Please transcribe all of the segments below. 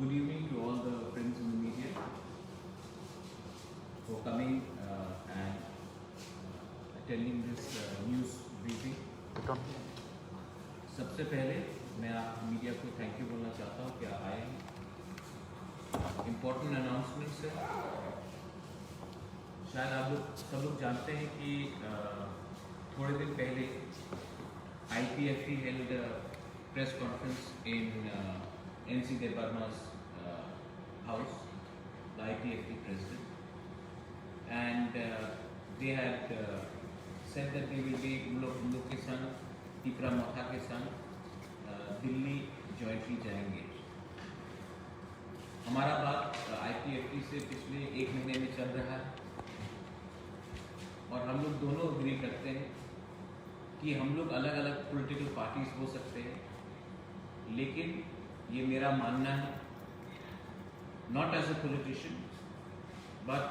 Good evening to all the friends in the media for coming and attending this news briefing. सबसे पहले मैं आप media को thank you बोलना चाहता हूँ कि आप आए हैं। इम्पोर्टेंट अनाउंसमेंट्स है। शायद आप लोग सब लोग जानते हैं कि थोड़े दिन पहले IPFT held a press conference in NC Devarma's house, the IPFT president, and they had said that they will be लोग के संग तीपरा मोथा के संग दिल्ली जॉइंटली जाएंगे। हमारा बात IPFT से पिछले 1 महीने में चल रहा है और हम लोग दोनों एग्री करते हैं कि हम लोग अलग अलग पॉलिटिकल पार्टीज हो सकते हैं, लेकिन ये मेरा मानना है, not as a politician but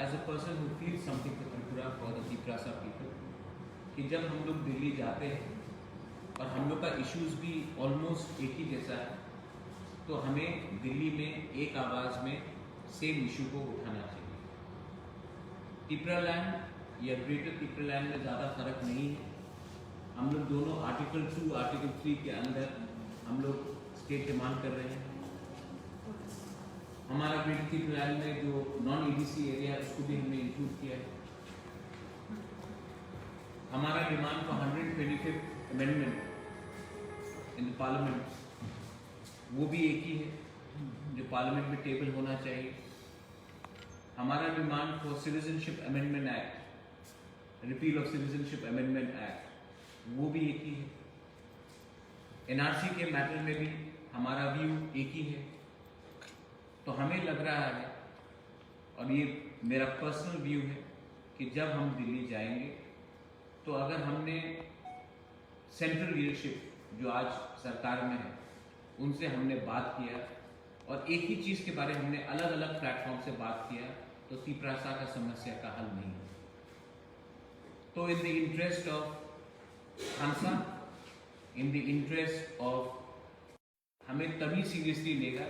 as a person who feel something for Tripura, for the Tiprasa people, कि जब हम लोग दिल्ली जाते हैं और हम लोग का इश्यूज भी ऑलमोस्ट एक ही जैसा है, तो हमें दिल्ली में एक आवाज़ में सेम इशू को उठाना चाहिए। तिपरा लैंड या ग्रेटर तिपरा लैंड में ज़्यादा फर्क नहीं है। हम लोग दोनों आर्टिकल 2, आर्टिकल 3 के अंदर हम लोग स्टेट डिमांड कर रहे हैं। हमारा ग्रेटर तिपरा लैंड में जो नॉन EDC एरिया है उसको भी हमने इंक्लूड किया है। हमारा demand for 125th amendment in the parliament वो भी एक ही है जो पार्लियामेंट में टेबल होना चाहिए। हमारा demand for citizenship amendment act, repeal of citizenship amendment act, वो भी एक ही है। NRC के मैटर में भी हमारा व्यू एक ही है। तो हमें लग रहा है, और ये मेरा पर्सनल व्यू है, कि जब हम दिल्ली जाएंगे तो अगर हमने सेंट्रल लीडरशिप जो आज सरकार में है उनसे हमने बात किया और एक ही चीज़ के बारे में हमने अलग अलग प्लेटफॉर्म से बात किया, तो तिपरासा का समस्या का हल नहीं है। तो in the interest of Hansa, in the interest of, हमें तभी सीरियसली लेगा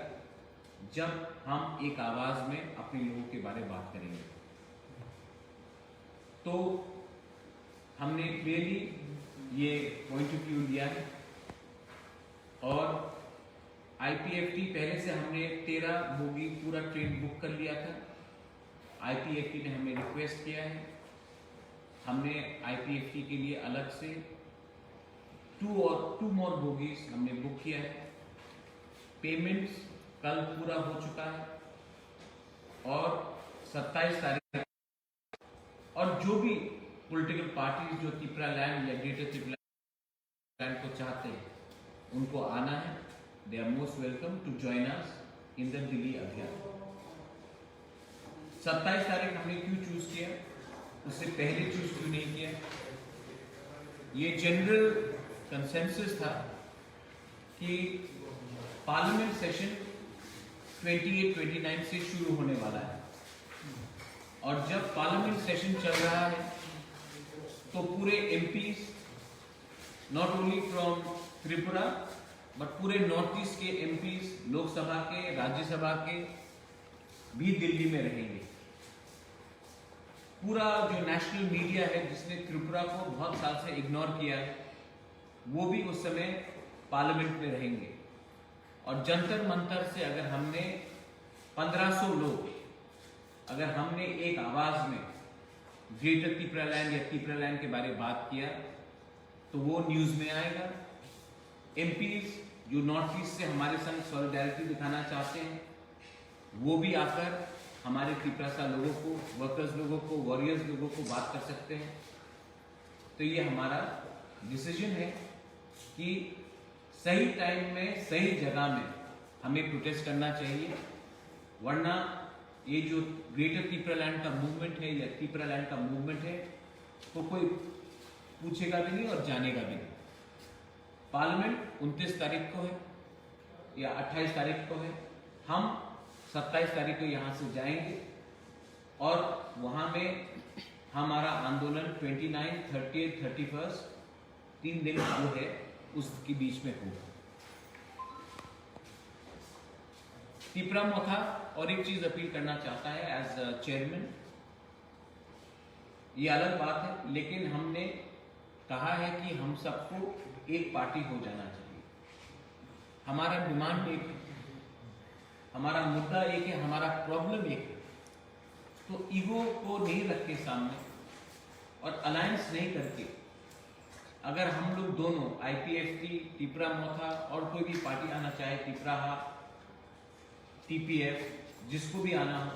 जब हम एक आवाज़ में अपने लोगों के बारे में बात करेंगे। तो हमने क्लियरली ये पॉइंट ऑफ व्यू लिया है और IPFT पहले से हमने 13 बोगी पूरा ट्रेन बुक कर लिया था। IPFT ने हमें रिक्वेस्ट किया है, हमने IPFT के लिए अलग से 2 more बोगीज हमने बुक किया है। पेमेंट्स कल पूरा हो चुका है और 27 तारीख, और जो भी पॉलिटिकल पार्टीज जो तिपरा लैंड या ग्रेटर तिपरा लैंड को चाहते हैं उनको आना है। They are most welcome to join us in the Delhi अभियान। 27 तारीख हमने क्यों चूज किया, उससे पहले चूज क्यों नहीं किया? ये जनरल कंसेंसस था कि पार्लियामेंट सेशन 28-29 से शुरू होने वाला है और जब पार्लियामेंट सेशन चल रहा है तो पूरे MPs, not only from Tripura but पूरे नॉर्थ ईस्ट के MPs, लोकसभा के, राज्यसभा के भी दिल्ली में रहेंगे। पूरा जो नेशनल मीडिया है जिसने त्रिपुरा को बहुत साल से इग्नोर किया है वो भी उस समय पार्लियामेंट में रहेंगे। और जंतर मंतर से अगर हमने 1500 लोग, अगर हमने एक आवाज में ग्रेटर तिपरा लैंड या तिपरा लैंड के बारे में बात किया तो वो न्यूज में आएगा। MPs जो नॉर्थ ईस्ट से हमारे संग सॉलिडारिटी दिखाना चाहते हैं वो भी आकर हमारे तिपरासा लोगों को, वर्कर्स लोगों को, वॉरियर्स लोगों को बात कर सकते हैं। तो ये हमारा डिसीजन है कि सही टाइम में, सही जगह में हमें प्रोटेस्ट करना चाहिए, वरना ये जो ग्रेटर तिपरा लैंड का मूवमेंट है या तिपरा लैंड का मूवमेंट है तो कोई पूछेगा भी नहीं और जानेगा भी नहीं। पार्लियामेंट 29 तारीख को है या 28 तारीख को है। हम 27 तारीख को यहाँ से जाएंगे और वहाँ में हमारा आंदोलन 29, 30, 31 3 दिन जो है उसके बीच में होगा। तिपरा मोथा और एक चीज अपील करना चाहता है एज चेयरमैन, ये अलग बात है, लेकिन हमने कहा है कि हम सबको एक पार्टी हो जाना चाहिए। हमारा डिमांड एक है, हमारा मुद्दा एक है, हमारा प्रॉब्लम एक है। तो ईगो को नहीं रख के सामने और अलायंस नहीं करके अगर हम लोग दोनों IPFT, तिपरा मोथा और कोई भी पार्टी आना चाहे, तिपराहा, TPF, जिसको भी आना हो,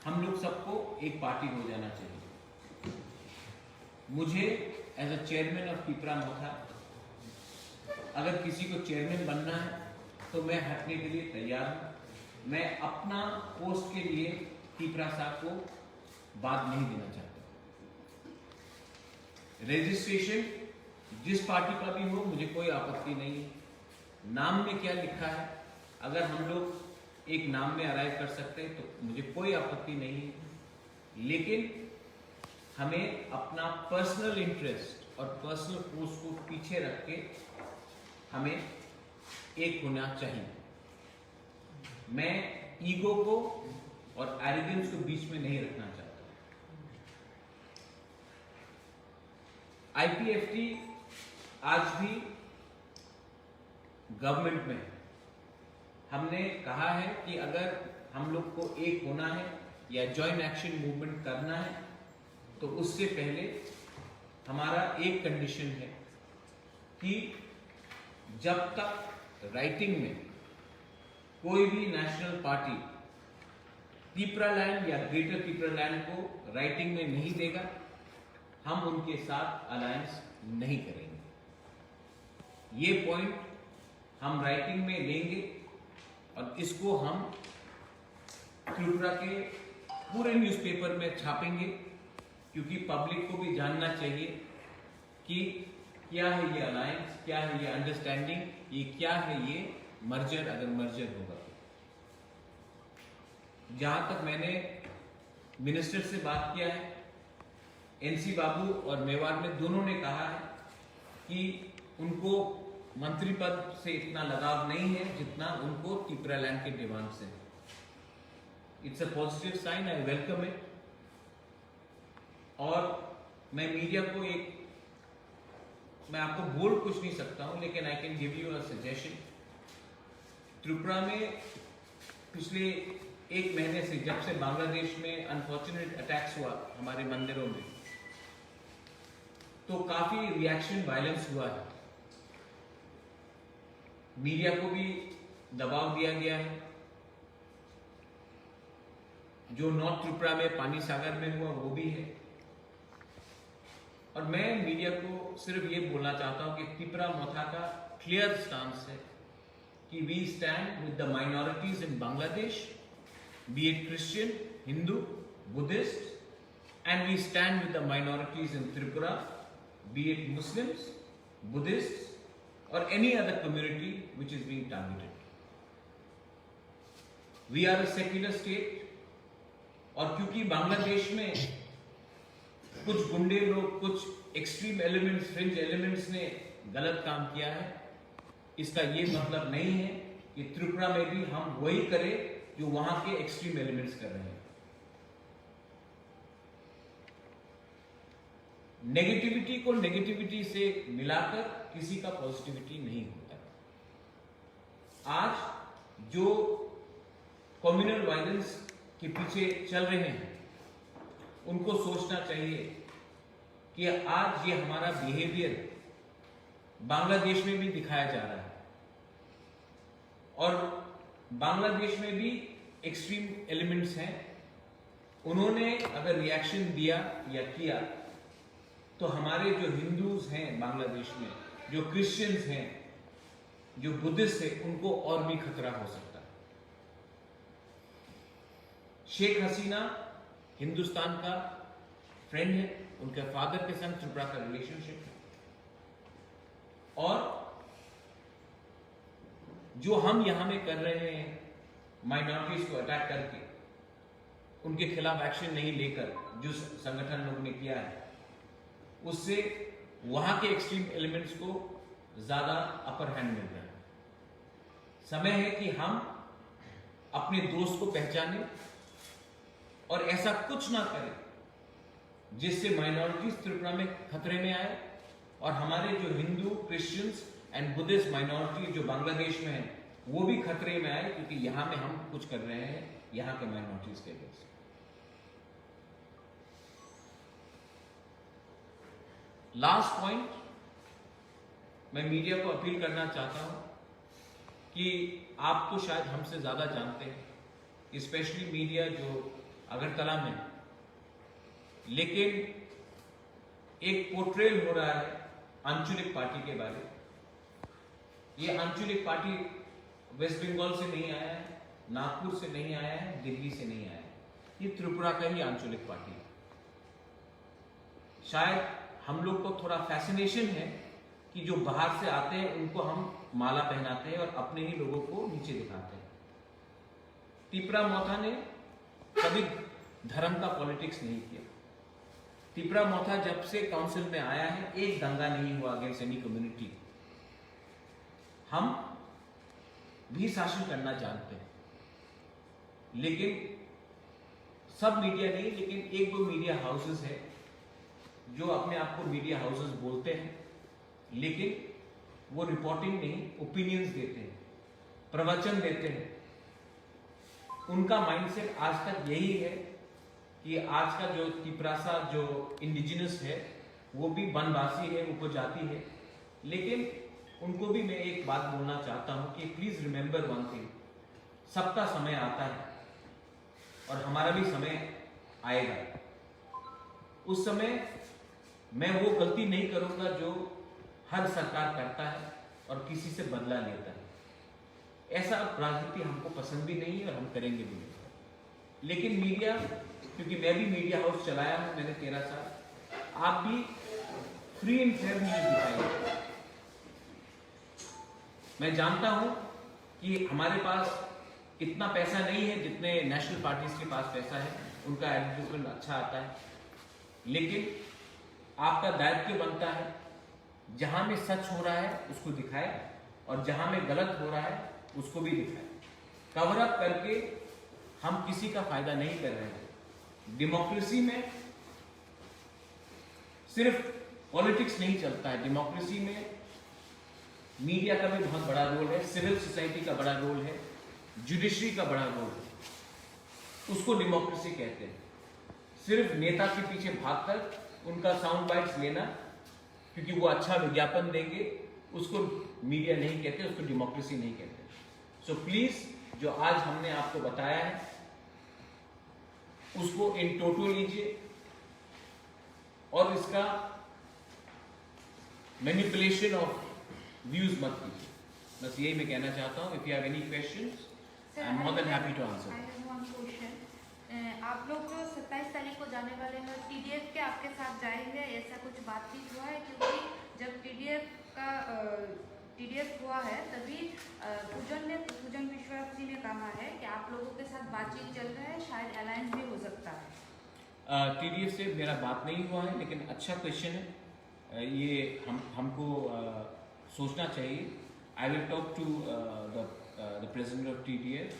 हम लोग सबको एक पार्टी हो जाना चाहिए। मुझे as a chairman of Tipra Motha अगर किसी को चेयरमैन बनना है तो मैं हटने के लिए तैयार हूं। मैं अपना पोस्ट के लिए तिपरा साहब को बात नहीं देना चाहता। रजिस्ट्रेशन जिस पार्टी का भी हो, मुझे कोई आपत्ति नहीं है। नाम में क्या लिखा है, अगर हम लोग एक नाम में अराइव कर सकते हैं तो मुझे कोई आपत्ति नहीं है, लेकिन हमें अपना पर्सनल इंटरेस्ट और पर्सनल पोस्ट को पीछे रख के हमें एक होना चाहिए। मैं ईगो को और एरोगेंस को बीच में नहीं रखना चाहता। IPFT आज भी गवर्नमेंट में है। हमने कहा है कि अगर हम लोग को एक होना है या जॉइंट एक्शन मूवमेंट करना है तो उससे पहले हमारा एक कंडीशन है कि जब तक राइटिंग में कोई भी नेशनल पार्टी तिपरालैंड या ग्रेटर तिपरालैंड को राइटिंग में नहीं देगा, हम उनके साथ अलायंस नहीं करेंगे। ये पॉइंट हम राइटिंग में लेंगे और इसको हम त्रिपुरा के पूरे न्यूज़पेपर में छापेंगे, क्योंकि पब्लिक को भी जानना चाहिए कि क्या है ये अलायंस, क्या है ये अंडरस्टैंडिंग, ये क्या है ये मर्जर, अगर मर्जर होगा। जहां तक मैंने मिनिस्टर से बात किया है, NC बाबू और मेवाड़ में दोनों ने कहा है कि उनको मंत्री पद से इतना लगाव नहीं है जितना उनको तिपरालैंड के डिमांड से। It's a positive sign, I welcome it. और मैं मीडिया को मैं आपको बोल कुछ नहीं सकता हूं, लेकिन I can give you a suggestion. Tripura में पिछले एक महीने से, जब से बांग्लादेश में अनफॉर्चुनेट अटैक्स हुआ हमारे मंदिरों में, तो काफी रिएक्शन वायलेंस हुआ है। मीडिया को भी दबाव दिया गया है। जो नॉर्थ त्रिपुरा में पानी सागर में हुआ वो भी है। और मैं मीडिया को सिर्फ ये बोलना चाहता हूं कि तिपरा मोथा का क्लियर स्टांस है कि we stand with the minorities in Bangladesh, be it Christian, Hindu, Buddhist, and we stand with the minorities in Tripura, be it Muslims, Buddhists, or any other community which is being targeted. We are a secular state, और क्योंकि बांग्लादेश में कुछ गुंडे लोग, कुछ extreme elements, fringe elements ने गलत काम किया है, इसका ये मतलब नहीं है कि त्रिपुरा में भी हम वही करें जो वहां के एक्सट्रीम एलिमेंट्स कर रहे हैं। नेगेटिविटी को नेगेटिविटी से मिलाकर किसी का पॉजिटिविटी नहीं होता। आज जो कम्युनल वायलेंस के पीछे चल रहे हैं उनको सोचना चाहिए कि आज ये हमारा बिहेवियर बांग्लादेश में भी दिखाया जा रहा है, और बांग्लादेश में भी एक्सट्रीम एलिमेंट्स हैं। उन्होंने अगर रिएक्शन दिया या किया तो हमारे जो हिंदूज हैं बांग्लादेश में, जो क्रिश्चियंस हैं, जो बुद्धिस्ट हैं, उनको और भी खतरा हो सकता है। शेख हसीना हिंदुस्तान का फ्रेंड है, उनके फादर के संग त्रिपुरा का रिलेशनशिप है, और जो हम यहां में कर रहे हैं माइनॉरिटीज को अटैक करके, उनके खिलाफ एक्शन नहीं लेकर जो संगठन लोग ने किया है, उससे वहां के एक्सट्रीम एलिमेंट्स को ज्यादा अपर हैंड मिल रहा है। समय है कि हम अपने दोस्त को पहचाने और ऐसा कुछ ना करे जिससे माइनॉरिटीज त्रिपुरा में खतरे में आए और हमारे जो Hindu, Christians and Buddhist minority जो बांग्लादेश में है वो भी खतरे में आए, क्योंकि यहां में हम कुछ कर रहे हैं यहां के माइनॉरिटीज के लिए। लास्ट पॉइंट, मैं मीडिया को अपील करना चाहता हूं कि आप तो शायद हमसे ज्यादा जानते हैं, स्पेशली मीडिया जो अगरतला में, लेकिन एक पोर्ट्रेल हो रहा है आंचलिक पार्टी के बारे में। ये आंचलिक पार्टी वेस्ट बंगाल से नहीं आया है, नागपुर से नहीं आया है, दिल्ली से नहीं आया है, ये त्रिपुरा का ही आंचलिक पार्टी है। शायद हम लोग को थोड़ा फैसिनेशन है कि जो बाहर से आते हैं उनको हम माला पहनाते हैं और अपने ही लोगों को नीचे दिखाते हैं। तिपरा मोथा ने कभी धर्म का पॉलिटिक्स नहीं किया। तिपरा मोथा जब से काउंसिल में आया है एक दंगा नहीं हुआ अगेंस्ट एनी कम्युनिटी। हम भी शासन करना जानते हैं, लेकिन सब मीडिया नहीं, लेकिन एक दो मीडिया हाउसेस है जो अपने आप को मीडिया हाउसेस बोलते हैं, लेकिन वो रिपोर्टिंग नहीं, ओपिनियंस देते हैं, प्रवचन देते हैं। उनका माइंडसेट आज तक यही है कि आज का जो तिपरासा जो इंडिजिनस है वो भी वनवासी है, उपजाति है, लेकिन उनको भी मैं एक बात बोलना चाहता हूं कि प्लीज रिमेंबर वन थिंग, सबका समय आता है और हमारा भी समय आएगा। उस समय मैं वो गलती नहीं करूंगा जो हर सरकार करता है और किसी से बदला लेता है। ऐसा राजनीति हमको पसंद भी नहीं है और हम करेंगे भी नहीं। लेकिन मीडिया, क्योंकि मैं भी मीडिया हाउस चलाया हूं मैंने 13 साल, आप भी फ्री एंड फेयर न्यूज दिखाएंगे। मैं जानता हूं कि हमारे पास इतना पैसा नहीं है जितने नेशनल पार्टीज के पास पैसा है, उनका एडवर्टाइजमेंट अच्छा आता है, लेकिन आपका दायित्व बनता है जहां में सच हो रहा है उसको दिखाए और जहां में गलत हो रहा है उसको भी दिखाए। कवर अप करके हम किसी का फायदा नहीं कर रहे हैं। डेमोक्रेसी में सिर्फ पॉलिटिक्स नहीं चलता है, डेमोक्रेसी में मीडिया का भी बहुत बड़ा रोल है, सिविल सोसाइटी का बड़ा रोल है, जुडिशरी का बड़ा रोल है। उसको डेमोक्रेसी कहते हैं। सिर्फ नेता के पीछे भागकर उनका साउंड बाइट्स लेना क्योंकि वो अच्छा विज्ञापन देंगे, उसको मीडिया नहीं कहते, उसको डेमोक्रेसी नहीं कहते। सो प्लीज जो आज हमने आपको बताया है उसको इन टोटो लीजिए और इसका मैनिपुलेशन ऑफ व्यूज मत कीजिए। बस यही मैं कहना चाहता हूँ। If you have any questions I am more than happy to answer. आप लोग जो 27 तारीख को जाने वाले हैं, टीडीएफ के आपके साथ जाएंगे, ऐसा कुछ बातचीत हुआ है? क्योंकि जब टीडीएफ हुआ है तभी पूजन विश्वास जी ने कहा है कि आप लोगों के साथ बातचीत चल रहा है, शायद अलायंस भी हो सकता है। टीडीएफ से मेरा बात नहीं हुआ है, लेकिन अच्छा क्वेश्चन है, ये हमको सोचना चाहिए। I will talk to the president of TDF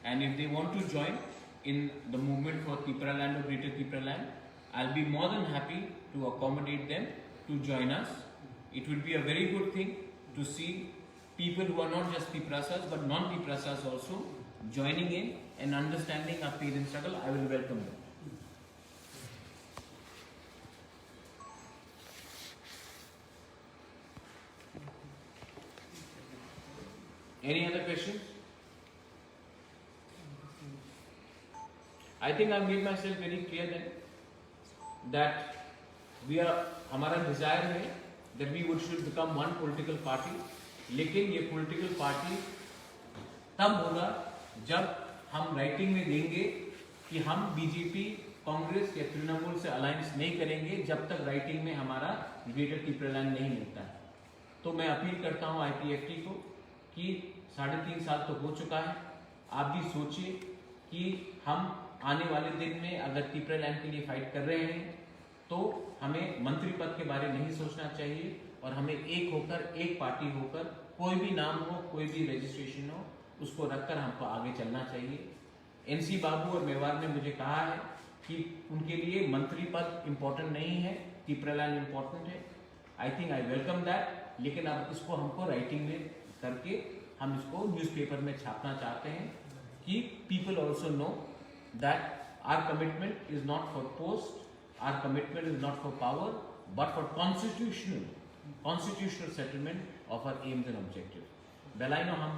and if they want to join in the movement for Tipraland or Greater Tipraland, I'll be more than happy to accommodate them to join us. It will be a very good thing to see people who are not just Tiprasas but non-Tiprasas also joining in and understanding our pain and struggle. I will welcome them. Any other questions? I think I made myself very clear then that हमारा desire है that we should become one political party, लेकिन ये political party तब होगा जब हम writing में देंगे कि हम बीजेपी, कांग्रेस या तृणमूल से अलायंस नहीं करेंगे जब तक राइटिंग में हमारा ग्रेटर तिपरालैंड नहीं मिलता है। तो मैं अपील करता हूँ IPFT को कि 3.5 साल तो हो चुका है, आप भी सोचिए कि हम आने वाले दिन में अगर तिपरालैंड के लिए फाइट कर रहे हैं तो हमें मंत्री पद के बारे में नहीं सोचना चाहिए और हमें एक होकर, एक पार्टी होकर, कोई भी नाम हो, कोई भी रजिस्ट्रेशन हो, उसको रखकर हमको आगे चलना चाहिए। एनसी बाबू और मेवाड़ ने मुझे कहा है कि उनके लिए मंत्री पद इम्पोर्टेंट नहीं है, टीपरालाइन इम्पोर्टेंट है। I think I welcome that, लेकिन अब इसको हमको राइटिंग में करके हम इसको न्यूज़पेपर में छापना चाहते हैं कि people also know that our commitment is not for post, our commitment is not for power, but for constitutional settlement of our aims and objective. बेलाइनो हम